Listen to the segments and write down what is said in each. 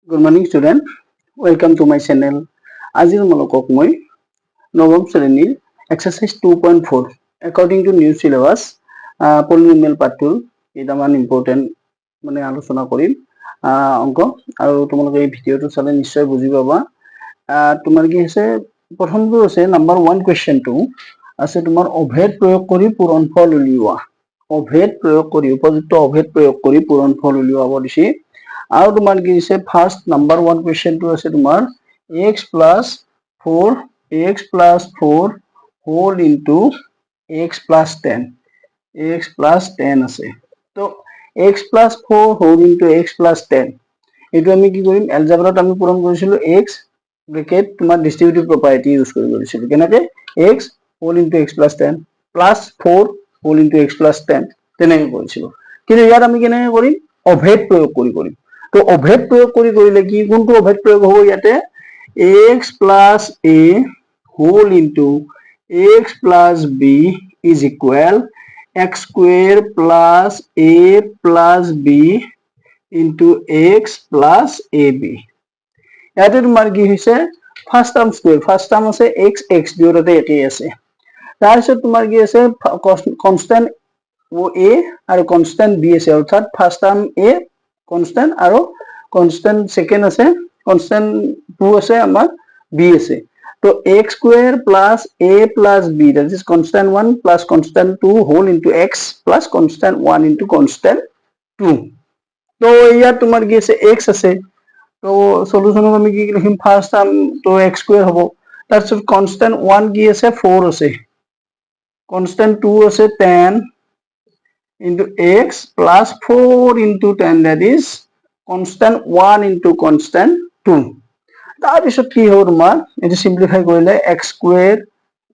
Good morning, student. Welcome to my channel. আজি তোমালোকক মই নৱম শ্ৰেণীৰ exercise 2.4 according to new syllabus polynomial part 2 কেইটামান important মানে আলোচনা কৰিম অংক আৰু তোমালোকে এই ভিডিওটো চালে নিশ্চয় বুজি পাবা তোমাৰ কি আছে প্ৰথমটো আছে নাম্বাৰ 1 question2 আছে তোমাৰ অভেদ প্ৰয়োগ কৰি পূৰণফল উলিওৱা অভেদ প্ৰয়োগ কৰি উপযুক্ত অভেদ প্ৰয়োগ কৰি পূৰণফল উলিওৱাব দিছে আৰু তোমাৰ কি আছে ফাৰ্স্ট নাম্বাৰ 1 কোশ্চেন টু আছে তোমাৰ x plus 4 whole into x plus 10 আছে তো x plus 4 whole into x plus 10 এটো আমি কি কৰিম এলজেব্ৰাত আমি পূৰণ কৰিছিলো x ব্ৰেকেট তোমাৰ ডিস্ট্ৰিবিউটিভ প্ৰপাৰ্টি ইউজ কৰি কৰিছিলো কেনেকৈ x whole into x plus 10 plus 4 whole into x plus 10 তেনেকৈ কৰিছিলো কিন্তু ইয়াত আমি কেনেকৈ কৰিম অভেদ প্ৰয়োগ কৰিম তো অভেদ প্ৰয়োগ কৰিলে কি কোনটো অভেদ প্ৰয়োগ হ'ব ইয়াতে x plus a whole into x plus b is equal x square plus a plus b into x plus ab ইয়াতে তোমাৰ কি হৈছে ফাৰ্স্ট টাৰ্ম আছে x x দুয়োটাতে একেই আছে তাৰ পিছত তোমাৰ কি আছে কনস্ট্যান্ট a আৰু কনস্ট্যান্ট b আছে অৰ্থাৎ ফাৰ্স্ট টাৰ্ম a কনস্ট্যান্ট আৰু কনস্ট্যান্ট সেকেন্ড আছে কনস্ট্যান্ট 2 আছে আমার b আছে তো x square plus a plus b that is constant 1 plus constant 2 whole into x plus constant 1 into constant 2 তো ইয়াত তোমাৰ কি আছে x আছে তো সলিউশনত আমি কি লিখিম ফাৰ্স্ট টাৰ্ম তো x square হ'ব তাৰপিছত constant 1 কি আছে 4 আছে constant 2 আছে 10 into x plus 4 into 10 that is constant 1 into constant 2 তাৰপিছত কি হ'ব তোমাৰ এটো সিম্পলিফাই কৰিলে x square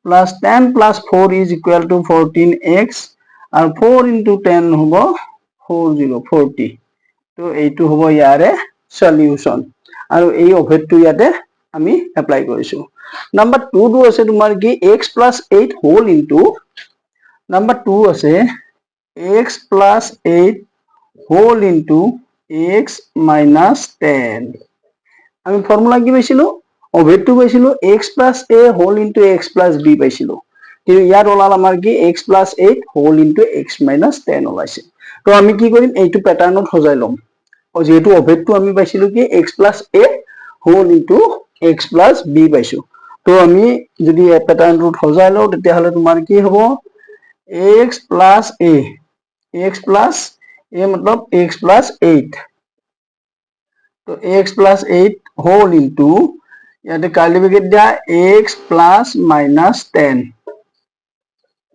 plus 10 plus 4 is equal to 14x আৰু 4 into 10 হ'ব 40 তো এইটো হ'ব ইয়াৰে সলিউশন আৰু এই অভেদটো ইয়াতে আমি এপ্লাই কৰিছো নাম্বাৰ 2 টো আছে তোমাৰ কি x plus 8 whole into number 2 আছে x plus 8 whole into x minus 10 আমি ফর্মুলা কি পাইছিলো অভেদটো পাইছিলো x plus a whole into x plus b পাইছিলো কিন্তু ইয়াত ওলাল আমাৰ কি x plus 8 whole into x minus 10 ওলাইছে তো আমি কি কৰিম এইটো প্যাটাৰ্নত সজাই লম যেহেতু অভেদটো আমি পাইছিলো কি x plus a whole into x plus b পাইছো তো আমি যদি প্যাটাৰ্নটো সজাই লও তেতিয়া হলে তোমাৰ কি হ'ব x plus a मतलब x plus 8 तो x plus 8 whole into याते कर्ली ब्रैकेट दिया x plus minus 10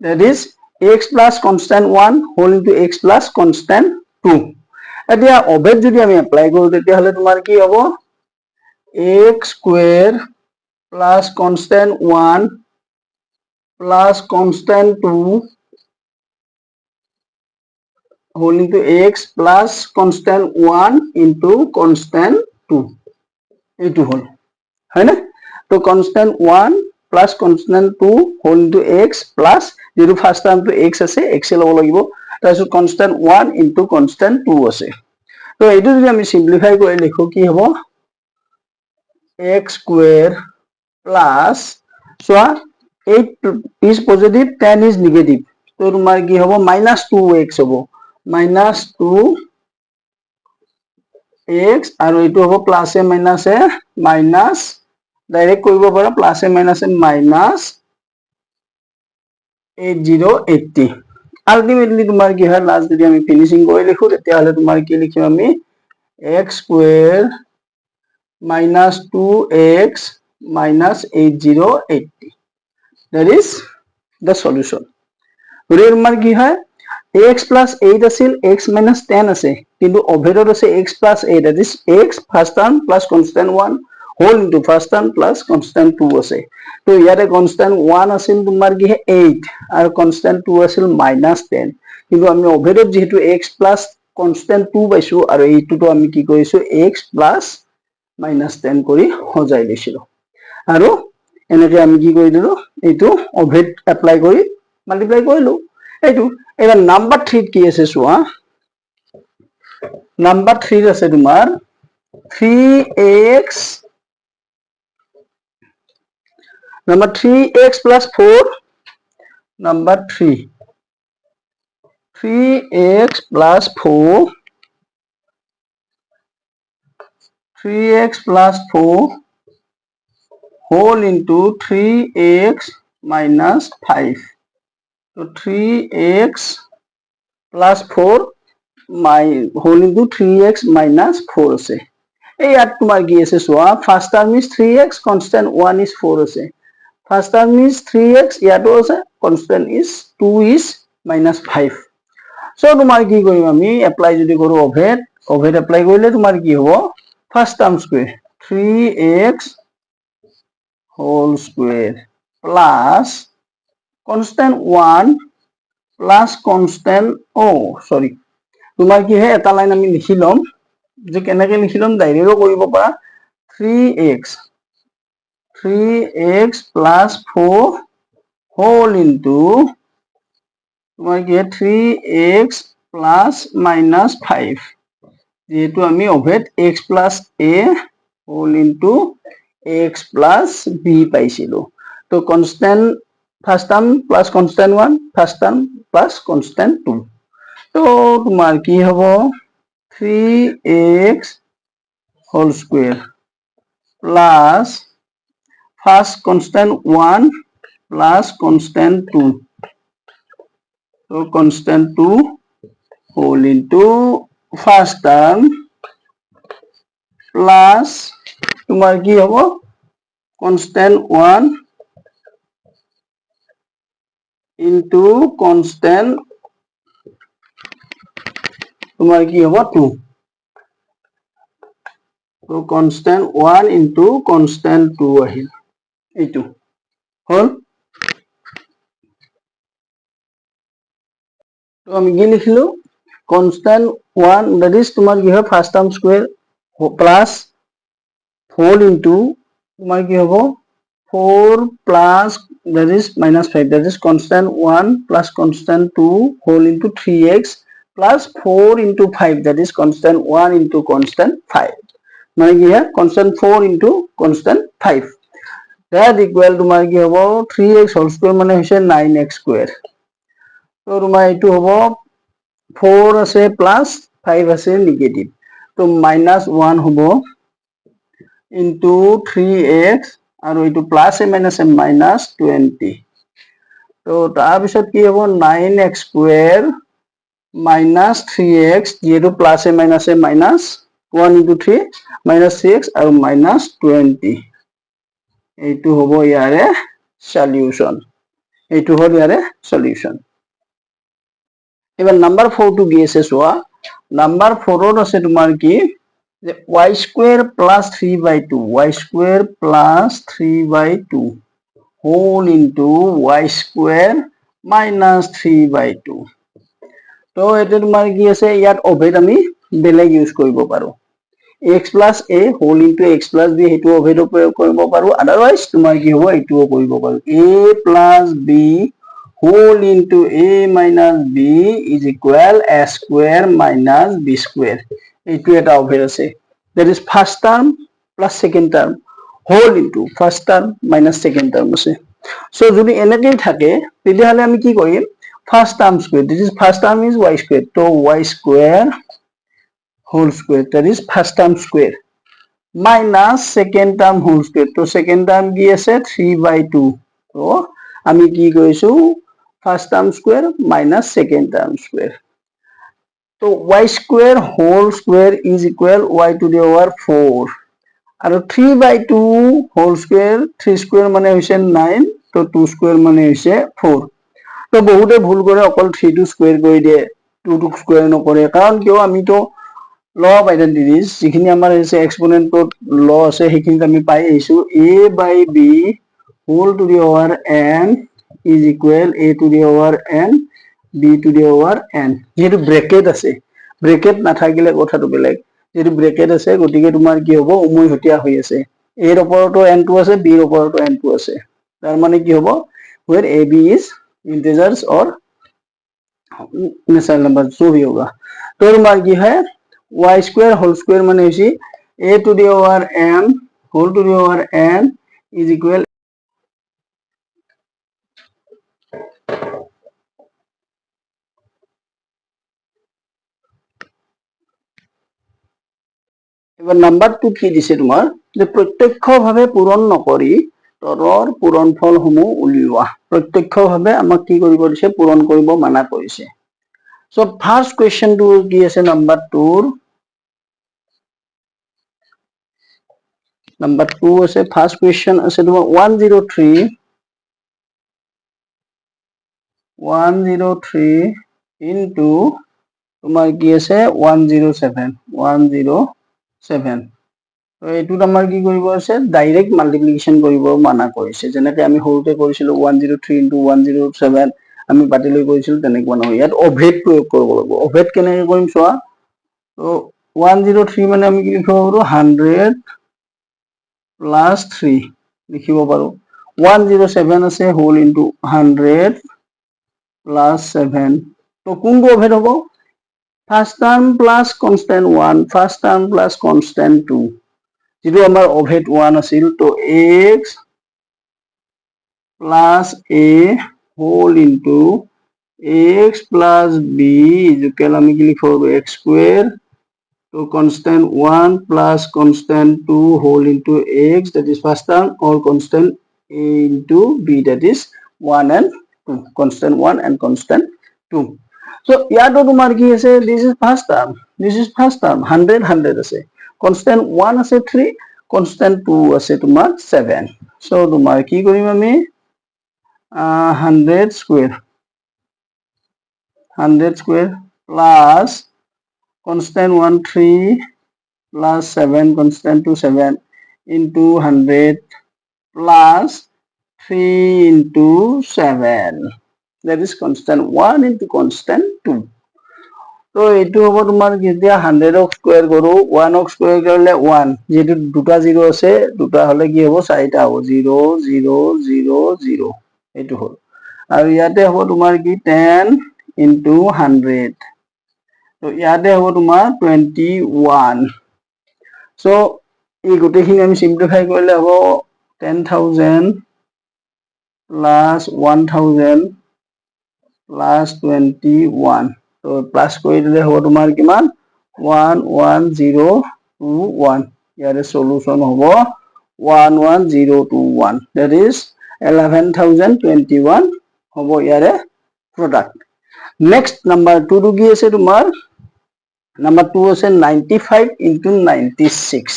that is x plus constant 1 whole into x plus constant 2 এতিয়া অভেদ যদি আমি এপ্লাই কৰো তেতিয়া হলে তোমাৰ কি হ'ব x square plus constant 1 plus constant 2 whole into x plus constant 1 into constant 2 এইটো হল হয় না তো constant 1 plus constant 2 whole into x plus যেটো ফার্স্ট টার্মটো x আছে x এ লব লাগিব তাৰপিছত constant 1 into constant 2 আছে তো এইটো যদি আমি সিম্পলিফাই কৰি লিখো কি হ'ব x square plus so 8 is positive 10 is negative তো তোমাৰ কি হ'ব -2x হ'ব -2x আৰু এইটো হ'ব প্লাস এ মাইনাস ডাইৰেক্ট কৰিব পাৰা প্লাস এ মাইনাসে -80 আলটিমেটলি তোমাৰ কি হয় লাস্ট যদি আমি ফিনিশিং কৰি লিখো তেতিয়া হলে তোমাৰ কি লিখিম আমি x square -2x -8080 that is the solution গতিকে তোমাৰ কি হয় x plus 8 আছিল x minus 10 আছে কিন্তু অভেদত আছে x plus 8 that is x first term plus constant 1 whole into first term plus constant 2 আছে তো ইয়াতে constant 1 আছিল তোমাৰ কি 8 আৰু constant 2 আছিল -10 কিন্তু আমি অভেদত যেহেতু x plus constant 2 পাইছো আৰু এইটোটো আমি কি কৰিছো x plus -10 কৰি সজাই লৈছিলো আৰু এনেকৈ আমি কি কৰি দিলো এইটো অভেদ এপ্লাই কৰি মাল্টিপ্লাই কৰিলো এইটো এবাৰ নাম্বাৰ 3 কি আছে চোৱা নাম্বাৰ 3 আছে তোমাৰ 3x number 3x plus 4 number 3x plus 4 3x plus 4 whole into 3x minus 5 so 3x plus 4 my whole into 3x minus 4 আছে এই ইয়াত তোমাৰ কি আছে চোৱা first term is 3x constant 1 is 4 আছে ফার্স্ট টার্ম is 3x ইয়াতো আছে constant is 2 is minus 5 so তোমাৰ কি কৰিম আমি এপ্লাই যদি কৰো ওভেট এপ্লাই কৰিলে তোমাৰ কি হ'ব first term square 3x whole square plus constant 1 plus constant sorry তোমাৰ কি হে এটা লাইন আমি লিখি লম যে কেনেকৈ লিখি লম ডাইৰেক্টও কৰিব পাৰা 3x plus 4 whole into তোমাৰ কি 3x plus minus 5 যেহেতু আমি ওভেট x plus a whole into x plus b পাইছিলো তো constant first term plus constant 1 first term plus constant 2 তো তোমাৰ কি হ'ব 3x whole square plus first constant 1 plus constant 2 so constant 2 whole into first term plus তোমাৰ কি হ'ব constant 1 into constant তোমাৰ কি হ'ব 2 so constant 1 into constant 2 আহিল এইটো হল তো আমি কি লিখিলো constant 1 that is তোমাৰ কি হয় first term square plus 4 into তোমাৰ কি হ'ব 4 plus that is minus 5 that is constant 1 plus constant 2 whole into 3x plus 4 into 5 that is constant 1 into constant 5 মানে কি হয় constant 4 into constant 5 that equal তোমাৰ কি হ'ব 3x whole square মানে হৈছে 9x square তো তোমাৰ এইটো হ'ব 4 আছে plus 5 আছে নেগেটিভ তো -1 হ'ব into 3x আৰু এইটো প্লাস এ মাইনাস এ মাইনাস 20 তো তাৰ পিছত কি হ'ব 9x স্কয়ার minus 3x যেহেতু প্লাস এ মাইনাস 1 into 3 minus 6 আৰু minus 20 এইটো হ'ব ইয়াৰে সলিউশন এইটো হ'ল ইয়াৰে সলিউশন এবাৰ নাম্বাৰ 4 টু কি আছে চোৱা নাম্বাৰ 4 ত আছে তোমাৰ কি যে y square plus 3/2 y square plus 3/2 whole into y square minus 3/2 তো এটা তোমাৰ কি আছে ইয়াত ওভেট আমি বেলেগ ইউজ কৰিব পাৰো x plus a whole into x plus b হেতু ওভেট প্ৰয়োগ কৰিব পাৰো আদাৰৱাইজ তোমাৰ কি হ'ব এইটোও কৰিব পাৰো a plus b whole into a minus b is equal a square minus b square এইটো এটা ওভেট আছে that is first term plus second term whole into first term minus second term আছে so যদি এনেকৈ থাকে তেতিয়াহলে আমি কি কৰিম first term square this is first term is y square so y square whole square that is first term square minus second term whole square so second term কি আছে 3/2 so আমি কি কৰিছো first term square minus second term square so y square whole square is equal y to the power 4 আৰু 3/2 whole square 3 square মানে হৈছে 9 তো 2 square মানে হৈছে 4 তো বহুতে ভুল কৰে অকল 3 টু স্কয়াৰ কৰি দিয়ে 2 টু স্কয়াৰ নকৰে কাৰণ কিয় আমি তো law of identities যিখিনি আমাৰ হৈছে এক্সপোনেন্টত law আছে সেইখিনি আমি পাই আহিছো a by b whole to the power n is equal a to the power n b to the power n যেহেতু ব্ৰেকেট আছে ব্ৰেকেট নাথাকিলে কথাটো বেলেগ যেহেতু ব্ৰেকেট আছে গতিকে তোমাৰ কি হ'ব উমৈহতীয়া হৈ আছে a ৰ ওপৰতো n টো আছে b ৰ ওপৰতো n টো আছে তাৰ মানে কি হ'ব where a b is integers or natural numbers जो भी होगा तो তোমাৰ কি হয় y square whole square মানে হৈছে a to the power m whole to the power n is equal এবার নাম্বার 2 কি দিছে তোমাৰ যে প্ৰত্যক্ষভাৱে পূৰণ নকৰি তলৰ পূৰণফলসমূহ উলিওৱা প্ৰত্যক্ষভাৱে আমাক কি কৰিব দিছে পূৰণ কৰিব মানা কৰিছে সো ফাৰ্স্ট কোৱেশ্চনটো কি আছে নাম্বার 2 নাম্বার 2 আছে ফার্স্ট কোয়েশ্চন আছে তোমার 103 ইনটু তোমার কি আছে 107 তো এটুত আমাৰ কি কৰিব আছে ডাইৰেক্ট মাল্টিপ্লিকেশন কৰিব মানা কৰিছে যেনেকৈ আমি সৰুতে কৰিছিলো 103 ইনটু 107 আমি বাতি লৈ কৰিছিলো তেনেকুৱা নহয় ইয়াত অভেদ প্ৰয়োগ কৰিব লাগিব অভেদ কেনেকৈ কৰিম চোৱা তো 103 মানে আমি কি লিখিব পাৰো 100 plus 3 লিখিব পাৰো 107 আছে হোল ইনটু 100 plus 7 তো কোনটো অভেদ হ'ব first term plus constant 1 first term plus constant 2 যেটো আমাৰ অভেদ 1 আছিল তো x plus a whole into x plus b equal আমি কি লিখিব x square so constant 1 plus constant 2 whole into x that is first term or constant a into b that is 1 and 2 constant 1 and constant 2 so yato tumar ki ase this is first term 100 100 ase constant 1 ase 3 constant 2 ase tumar 7 so tumar ki korim ami 100 square plus constant 1 3 plus 7 constant 2 7 into 100 plus 3 into 7 that is constant 1 into constant 2 তো এটো হ'ব তোমাৰ যেতিয়া 100 ক square কৰো 1 ক square কৰিলে 1 যেটো দুটা 0 আছে দুটা হলে কি হ'ব চাৰিটা হ'ব 0 0 0 0 এটো হ'ল আৰু ইয়াতে হ'ব তোমাৰ কি 10 into 100 তো ইয়াতে হ'ব তোমাৰ 21 সো এই গোটেইখিনি আমি সিম্পলিফাই কৰিলে হ'ব 10000 plus 1000 plus 21 তো প্লাস কৰি দিলে হ'ব তোমাৰ কিমান 11021 ইয়াৰে সলিউশন হ'ব 11021 that is 11021 হ'ব ইয়াৰে product next number 2 to কি আছে তোমাৰ number 2 আছে 95 into 96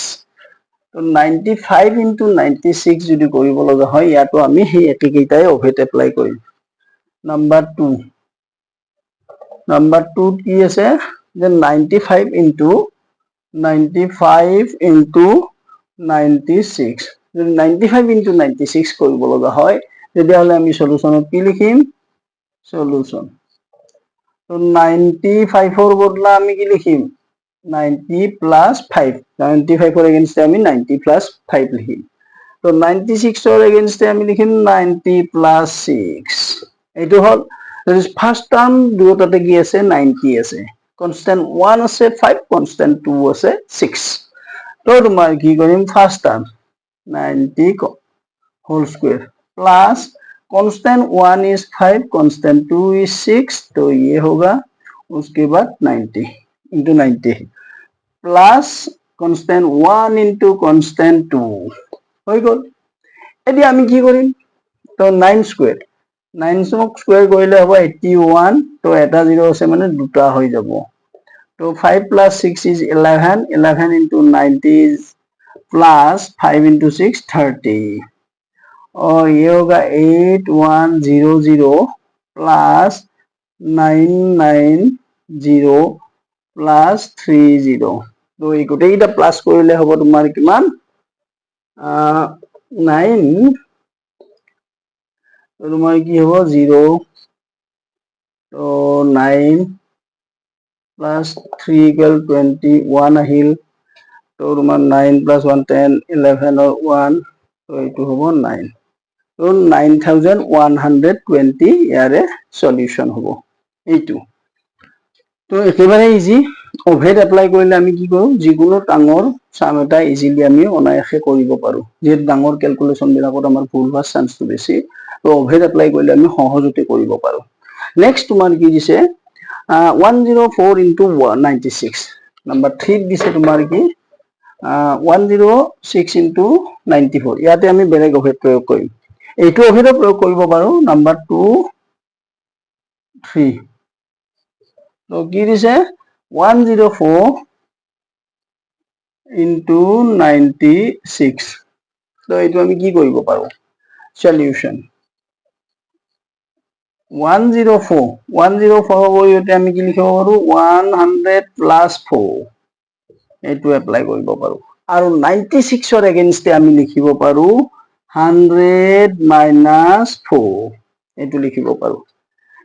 তো 95 into 96 যদি কৰিব লগা হয় ইয়াতো আমি সেই একেইটাই অভেদ এপ্লাই কৰিম number 2 কি আছে যে 95 into 96 যদি 95 into 96 কৰিব লগা হয় তেতিয়াহলে আমি সলিউশনত কি লিখিম সলিউশন তো 95 এর বদলা আমি কি লিখিম 90 plus 5 95 এর এগেইনস্টে আমি 90 plus 5 লিখিম তো 96 এর এগেইনস্টে আমি লিখিম 90 plus 6 এইটো হল ফার্স্ট টার্ম দুটাতে কি আছে 90 আছে কনস্ট্যান্ট 1 আছে 5 কনস্ট্যান্ট 2 আছে 6 তো তোমাৰ কি কৰিম first term 90 whole square plus constant 1 is 5 constant 2 is 6 तो ये होगा उसके बाद 90 into 90 plus constant 1 into constant 2 हो गल एटी আমি কি কৰিম তো 9 স্কয়াৰ 9 স্কয়াৰ কৰিলে হ'ব 81 তো এটা 0 আছে মানে দুটা হৈ যাব তো 5 plus 6 is 11 11 into 90 is plus 5 into 6 30 और ये होगा 8100 प्लस 990 प्लस 30 तो এই গোটেইটা প্লাস কৰিলে হ'ব তোমাৰ কিমান 9 তো তোমাৰ কি হ'ব 0 তো 9 plus 3 equal 21 আহিল তো তোমাৰ 9 plus 1 10 11 or 1 তো এইটো হ'ব 9 তো 9120 ইয়াৰে সলিউশন হ'ব এইটো তো একেবাৰে ইজি অভেদ এপ্লাই কৰিলে আমি কি কৰোঁ, যিকোনো ডাঙৰ চাম এটা ইজিলি আমি অনায়াসে কৰিব পাৰোঁ। যিহেতু ডাঙৰ কেলকুলেশ্যন বিলাকত আমাৰ ভুল হোৱাৰ চান্সটো বেছি, তো অভেদ এপ্লাই কৰিলে আমি সহজতে কৰিব পাৰোঁ। নেক্সট তোমাৰ কি দিছে 104 ইনটু 96, নাম্বাৰ 3 দিছে তোমাৰ কি 106 ইনটু 94। ইয়াতে আমি বেলেগ অভেদ প্ৰয়োগ কৰিম, এইটো অভেদো প্ৰয়োগ কৰিব পাৰোঁ। নাম্বাৰ 2 3, তো কি দিছে 104 ইনটু 96, তো এইটো আমি কি কৰিব পাৰোঁ, সলিউশন 104 পৰিৱৰ্তে আমি কি লিখিব পাৰোঁ 100 প্লাছ 4, এইটো এপ্লাই কৰিব পাৰোঁ। আৰু 96ৰ এগেইনষ্টে আমি লিখিব পাৰোঁ 100 minus 4, এইটো লিখিব পাৰোঁ।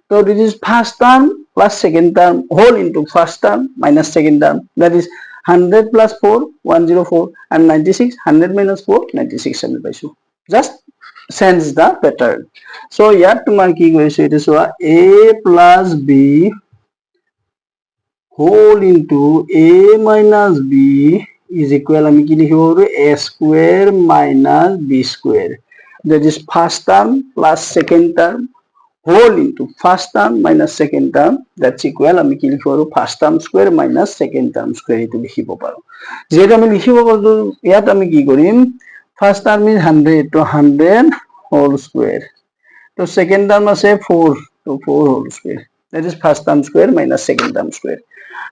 So this is first term plus second term whole into first term minus second term, that is 100 plus 4 104 and 96 100 minus 4 96 আমি পাইছো। Just sense the pattern. So ইয়াত তোমাৰ কি কৰিছো এইটো চোৱা a plus b whole into a minus b is equal আমি কি লিখিব পাৰো a square minus b square, that is first term plus second term whole into first term minus second term, that's equal আমি কি লিখিব পাৰো first term square minus second term square, এইটো লিখিব পাৰো। যেহেতু আমি লিখিব পাৰো ইয়াত আমি কি কৰিম, first term is 100, তো 100 whole square, তো second term আছে 4, তো 4 whole square, that is first term square minus second term square।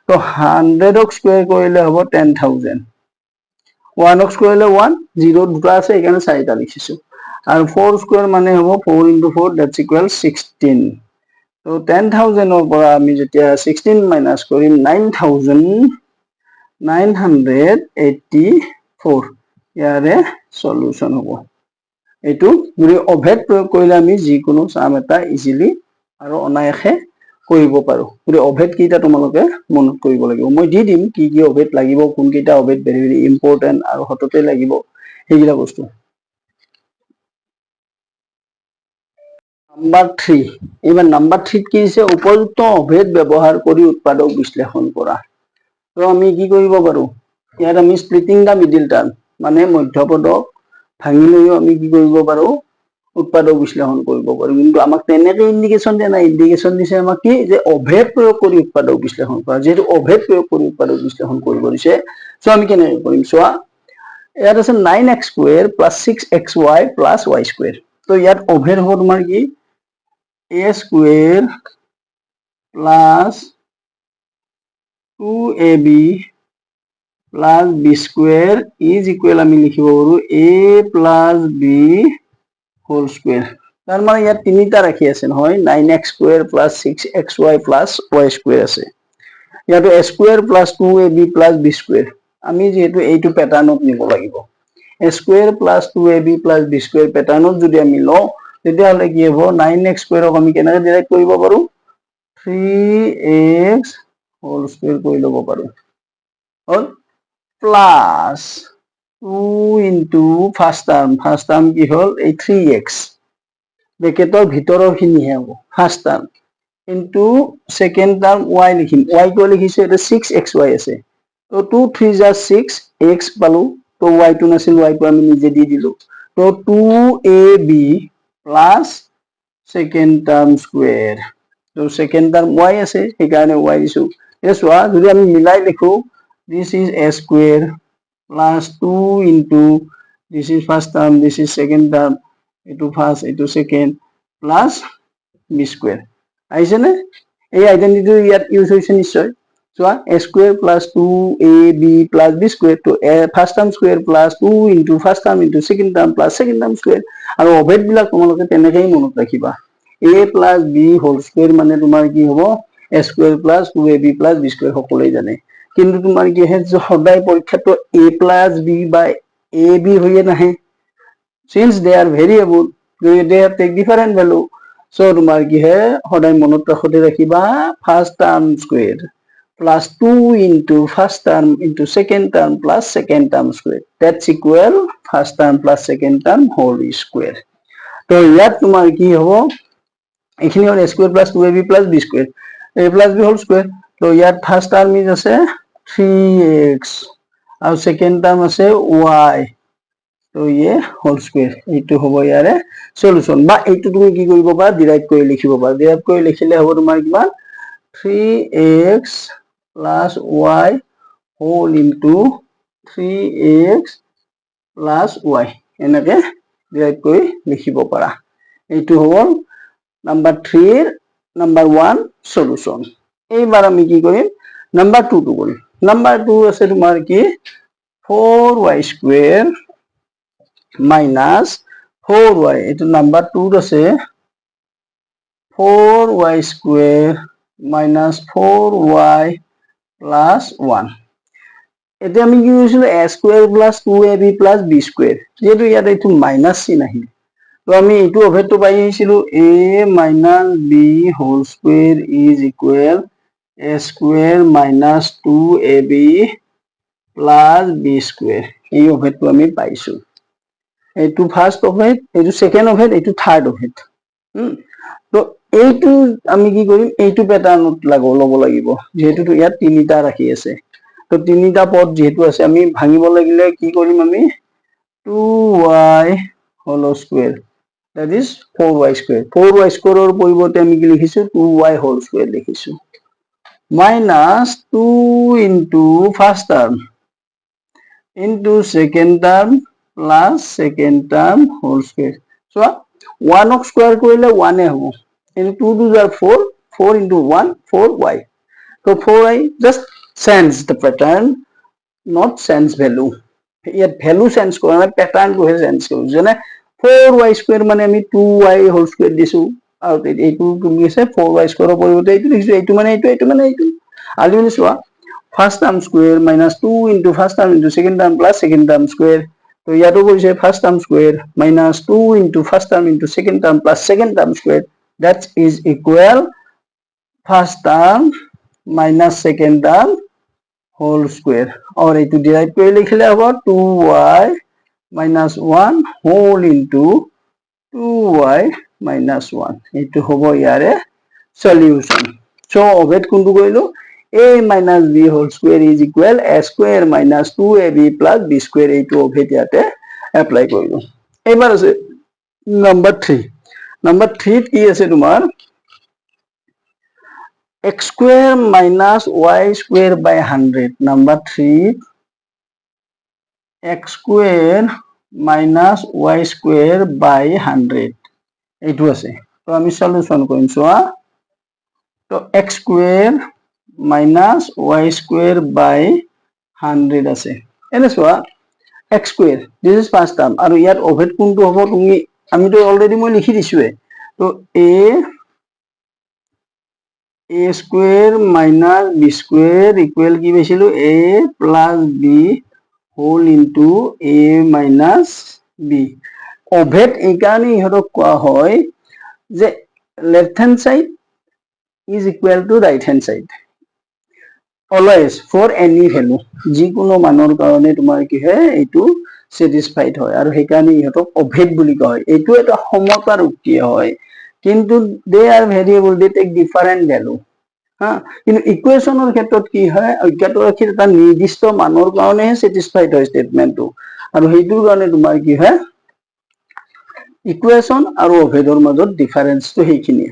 তো 100 ক স্কয়ার কৰিলে হ'ব 10000, 1 ক স্কয়াৰ কৰিলে 1, 0 দুটা আছে এখানে 4টা লিখিছো, আৰু 4 স্কয়ার মানে হ'ব 4 into 4, that's equal 16। তো 10000 পৰা আমি যেতিয়া 16 মাইনাস কৰিম 9984, ইয়াৰে সলিউশন হ'ব। এইটো যদি অভেদ প্ৰয়োগ কৰিলে আমি যিকোনো সাম এটা ইজিলি আৰু অনায়াসে কৰিব পাৰো। যদি অভেদ কেইটা তোমালোকে মনত কৰিব লাগিব, মই দি দিম কি কি অভেদ লাগিব, কোন কেইটা অভেদ ভেৰি ভেৰি ইম্পৰ্টেন্ট আৰু হততে লাগিব সেইগিলা বস্তু। নাম্বাৰ 3, এবাৰ নাম্বাৰ 3 কি দিছে উপযুক্ত অভেদ ব্যবহাৰ কৰি উৎপাদক বিশ্লেষণ কৰা। তো আমি কি কৰিব পাৰো, ইয়াত আমি স্প্লিটিং দা মিডল টাৰ্ম মানে মধ্যপদক ভাঙি লৈও আমি কি কৰিব পাৰো উৎপাদক বিশ্লেষণ কৰিব পাৰো। কিন্তু আমাক তেনেকে ইন্ডিকেশন দিয়া নাই, ইন্ডিকেশন দিছে আমাক কি যে অভেদ প্ৰয়োগ কৰি উৎপাদক বিশ্লেষণ কৰা। যেহেতু অভেদ প্ৰয়োগ কৰি উৎপাদক বিশ্লেষণ কৰিব দিছে, সো আমি কেনেকৈ কৰিম চোৱা, ইয়াত আছে 9x square plus 6xy plus y square. তো ইয়াত অভেদ হ'ব তোমাৰ কি a square plus 2ab plus b square is equal আমি লিখিব পাৰো a plus b whole square. তাৰ মানে ইয়াত তিনিটা ৰাখি আছে নহয়, 9x square plus 6xy plus y square আছে। ইয়াত a square plus 2ab plus b square, আমি যেহেতু এইটো প্যাটার্নত নিব লাগিব, a square plus 2ab plus b square প্যাটার্নত যদি আমি লওঁ তেতিয়াহলে কি হ'ব 9x স্কয়ারক আমি কেনেকৈ ডিৰাইভ কৰিব পাৰো 3x হোল স্কয়াৰ কৰি ল'ব পাৰো, হ'ল প্লাস 2 ইনটু ফাৰ্স্ট টাৰ্ম কি হল এই 3x ব্ৰেকেটৰ ভিতৰৰ খিনিহে হ'ব first term, into second term y লিখিম, y টো লিখিছো এটা 6xy আছে, তো 2 3 যা 6 x পালো, তো y টো নাছিল y টো আমি নিজে দি দিলো, তো 2ab plus second term square, তো সেকেন্ড টার্ম y আছে সেইকাৰণে y দিছো। এতিয়া চোৱা যদি আমি মিলাই লিখো this is a square plus 2 into this is first term, this is second term, etu first etu second plus b square আহিছে নে, এই আইডেন্টিটি ইয়াত ইউজ হৈছে নিশ্চয়। চোৱা a square plus 2ab plus b square, to a first term square plus 2 into first term into second term plus second term square, আৰু অভেদ বিলাক তোমালোকে তেনেকৈ মনত ৰাখিবা, a plus b whole square মানে তোমাৰ কি হ'ব a square plus 2ab plus b square সকলোৱে জানে। কিন্তু তোমাৰ কি হয় সদায় পৰীক্ষাটো a plus b by ab হৈয়ে নাহে, since they are variable they have take different value, so তোমাৰ কি হয় সদায় মনত ৰাখিবা first term square plus 2 into first term into second term plus second term square, that's equal first term plus second term whole square। তো ইয়াত তোমাৰ কি হ'ব এইখিনি হ'ল a square plus 2ab plus b square, a plus b whole square তো ইয়াত first term is আছে 3x আৰু সেকেন্ড টাৰ্ম আছে y, তো ইয়ে হোল স্কয়াৰ, এইটো হ'ব ইয়াৰে সলিউশন। বা এইটো তুমি কি কৰিব পাৰা, ডিৰাইভ কৰি লিখিব পাৰা। ডিৰাইভ কৰি লিখিলে হ'ব তোমাৰ কিমান 3x plus y whole into 3x plus y, এনেকে ডিৰাইভ কৰি লিখিব পাৰা। এইটো হ'ল নাম্বাৰ 3 নাম্বাৰ 1 সলিউশন। এইবাৰ আমি কি কৰিম, নাম্বাৰ 2 টো কৰিম। নাম্বাৰ 2 আছে তোমাৰ কি 4y square minus 4y, এইটো নাম্বাৰ 2 আছে 4y square minus 4y plus 1। এতিয়া আমি কি কৰিছিলো a square plus 2ab plus b square, যেহেতু ইয়াত এইটো মাইনাস চিন আহিল, তো আমি এইটো অভেদটো পাই আহিছিলো a minus b whole square is equal a square minus 2ab plus b square, এই অভেদটো আমি পাইছো। এইটো ফার্স্ট অভেদ, এইটো সেকেন্ড অভেদ, এইটো থার্ড অভেদ। তো এইটো আমি কি কৰিম, এইটো প্যাটাৰ্ণত ল'ব লাগিব, যেহেতু ইয়াত তিনিটা ৰাখি আছে। তো তিনিটা পদ যেহেতু আছে, আমি ভাঙিব লাগিলে কি কৰিম, আমি 2y whole square that is 4y square, 4y square ৰ পৰিৱৰ্তে আমি কি লিখিছো 2y whole square লিখিছো, minus 2 into first term into second term plus second term whole square। So 1 ক স্কয়ার কৰিলে 1 এ হ'ব, into 2 to the 4, 4 into 1 4y, so 4y just sense the pattern, not sense value। ইয়াত value sense কৰা নাই, প্যাটাৰ্ণটোহে sense কৰো। যেনে 4y square মানে আমি 2y whole square দিছো, আৰু এইটো তুমি আছে 4y square ৰ পৰিৱৰ্তে এইটো লিখিছো, এইটো মানে এইটো, এইটো মানে এইটো। আলটিমেটলি চোৱা first term square minus 2 into first term into second term plus second term square, তো ইয়াতো কৰিছে first term square minus 2 into first term into second term plus second term square, that is equal first term minus second term whole square, और এইটো derive কৰি লিখিলে হ'ব 2y minus 1 whole into 2y minus 1, এইটো হ'ব ইয়াৰে solution. So অভেদ কোনটো কৰিলো, a minus b whole square is equal a square minus 2ab plus b square, এইটো অভেদ ইয়াতে এপ্লাই কৰিলো। এবাৰ আছে নাম্বাৰ 3। নাম্বাৰ 3 কি আছে তোমাৰ x square minus y square by 100, number 3 x square minus y square by 100 এইটো আছে। তো আমি সলিউশন কৰিম, চোৱা তো x square minus y square by 100 আছে। এনে চোৱা x square, this is first term, আৰু ইয়াত অভেদ কোনটো হ'ব তুমি, আমিতো অলৰেডি মই লিখি দিছোৱে। তো a square minus b square equal কি পাইছিলো a plus b whole into a minus b। অভেদ এইকাৰণে ইহঁতক কোৱা হয় যে left hand side is equal to right hand side always for any value, যিকোনো মানৰ কাৰণে তোমাৰ কি হয় এইটো satisfied হয়, আৰু সেইকাৰণে ইহঁতক অভেদ বুলি কোৱা হয়। এইটো এটা সমতাৰ উক্তি হয়, কিন্তু they are variable, they take different value। কিন্তু ইকুৱেশ্যনৰ ক্ষেত্ৰত কি হয়, অজ্ঞাত ৰাশিৰ এটা নিৰ্দিষ্ট মানৰ কাৰণেহে satisfied হয় স্টেটমেন্টটো, আৰু সেইটোৰ কাৰণে তোমাৰ কি হয় ইকুৱেশ্যন আৰু অভেদৰ মাজত ডিফাৰেন্সটো সেইখিনিয়ে।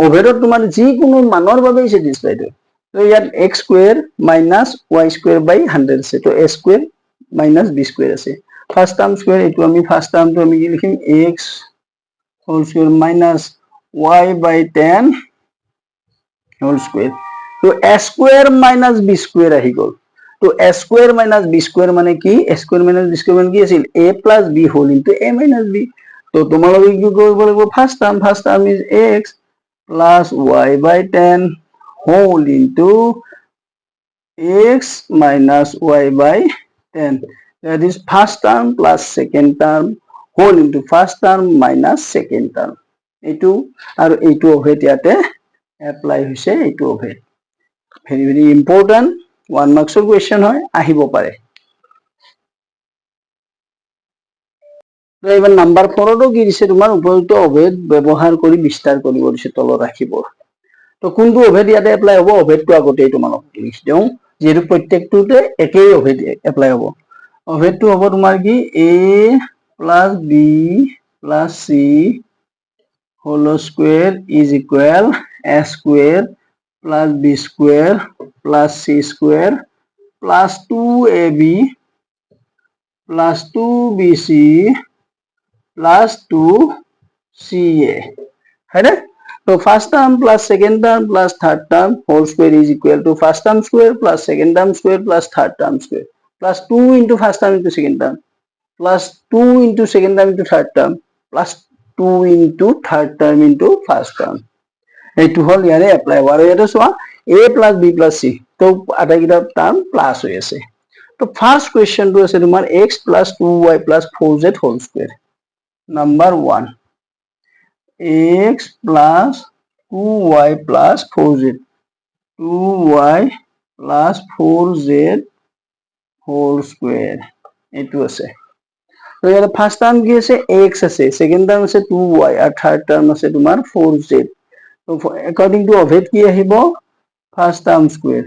অভেদত তোমাৰ যিকোনো মানৰ বাবে satisfied হয়। তো ইয়াত x square minus y square by 100 আছে, তো a square minus b square আছে। ফার্স্ট টার্ম স্কয়ার, এইটো আমি ফার্স্ট টার্মটো আমি কি লিখিম x whole square minus y by 10 whole square, তো a square minus b square আহি গল। তো a square minus b square মানে কি, a square minus b square মানে কি আছিল a plus b whole into a minus b। তো তোমালোকে কি কৰিব লাগিব, first term is x plus y by 10 whole into x minus y by 10, that is first term plus second term whole into first term minus second term। এইটো আৰু এইটো অভেদ ইয়াতে এপ্লাই হৈছে, এইটো অভেদ ভেৰি ভেৰি ইম্পৰ্টেন্ট, 1 মাৰ্কছৰ কুৱেশ্যন হয়, আহিব পাৰে। এবাৰ নাম্বাৰ 4 কি দিছে, তোমাৰ উপযুক্ত অভেদ ব্যৱহাৰ কৰি বিস্তাৰ কৰিব দিছে তলৰ ৰাশিবোৰ। তো কোনটো অভেদ ইয়াতে এপ্লাই হ'ব অভেদটো আগতেই তোমালোক লিখি দিওঁ যেহেতু প্ৰত্যেকটোতে একেই অভেদ এপ্লাই হ'ব অভেদটো হ'ব তোমাৰ কি a plus b plus c whole square is equal a square plus b square plus c square plus 2ab plus 2bc plus 2ca है ना तो first term plus second term plus third term whole square is equal to first term square plus second term square plus third term square plus 2 into first term into second term plus 2 into second term into third term plus 2 into third term into first term এইটো হল ইয়াৰে apply হ'ব আৰু ইয়াতে চোৱা a plus b plus c তো আটাইকেইটা term plus হৈ আছে তো ফাৰ্স্ট কোৱেশ্চনটো আছে তোমাৰ x plus 2y plus 4z whole square number 1 x plus 2y plus 4z 2y plus 4z whole square এইটো আছে তো ইয়াতে ফার্স্ট টার্ম কি আছে x আছে সেকেন্ড টার্ম আছে 2y আর থার্ড টার্ম আছে তোমার 4z তো অ্যাকর্ডিং টু অভেদ কি আহিব first term square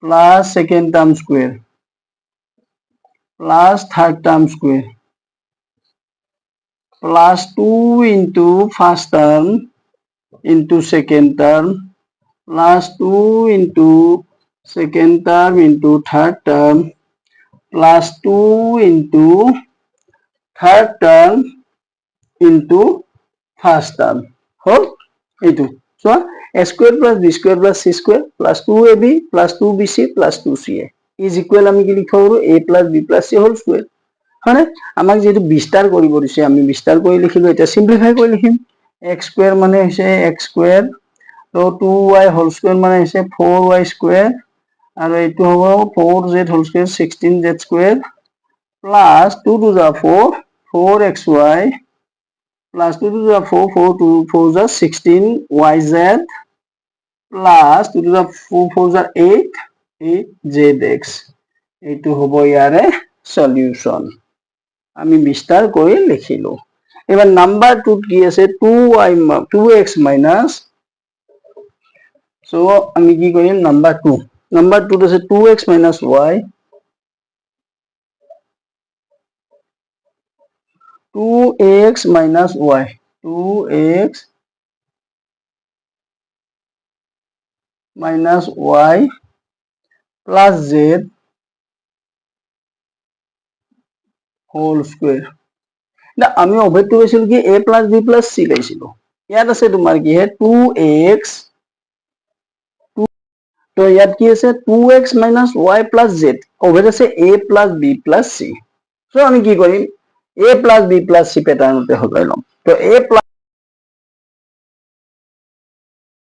plus second term square plus third term square plus 2 into first term into second term plus 2 into second term into third term plus 2 into third term into first term whole into so a square plus b square plus c square plus 2ab plus 2bc plus 2ca is equal আমি কি লিখব a plus b plus c whole square হয়নে আমাক যেটো বিস্তার কৰিব দিছে আমি বিস্তাৰ কৰি লিখিলো এটা সিম্পলিফাই কৰি লিখিম x স্কয়াৰ মানে হৈছে x স্কয়াৰ তো 2y হোল স্কয়াৰ মানে হৈছে 4y স্কয়াৰ আৰু এইটো হ'ব 4z whole square 16z square plus 2 to the 4 4xy plus 2 to the 4 4 to 4 the 16yz plus 2 to the 4 4 the 8 8zx এইটো হ'ব ইয়াৰে সলিউশন আমি বিস্তার করে লিখিলো এবার নাম্বার 2 কি আছে 2x মাইনাস সো আমি কি করিম নাম্বার 2 আছে 2x minus y 2x minus y 2x minus y plus z whole square না আমি অভেদটো পাইছিল কি a plus b plus c পাইছিল ইয়াত আছে তোমাৰ কি হে 2x তো ইয়াত কি আছে 2x minus y plus z অভেদ আছে a plus b plus c so আমি কি কৰিম a plus b plus c প্যাটাৰ্ণতে হলাই লম তো a plus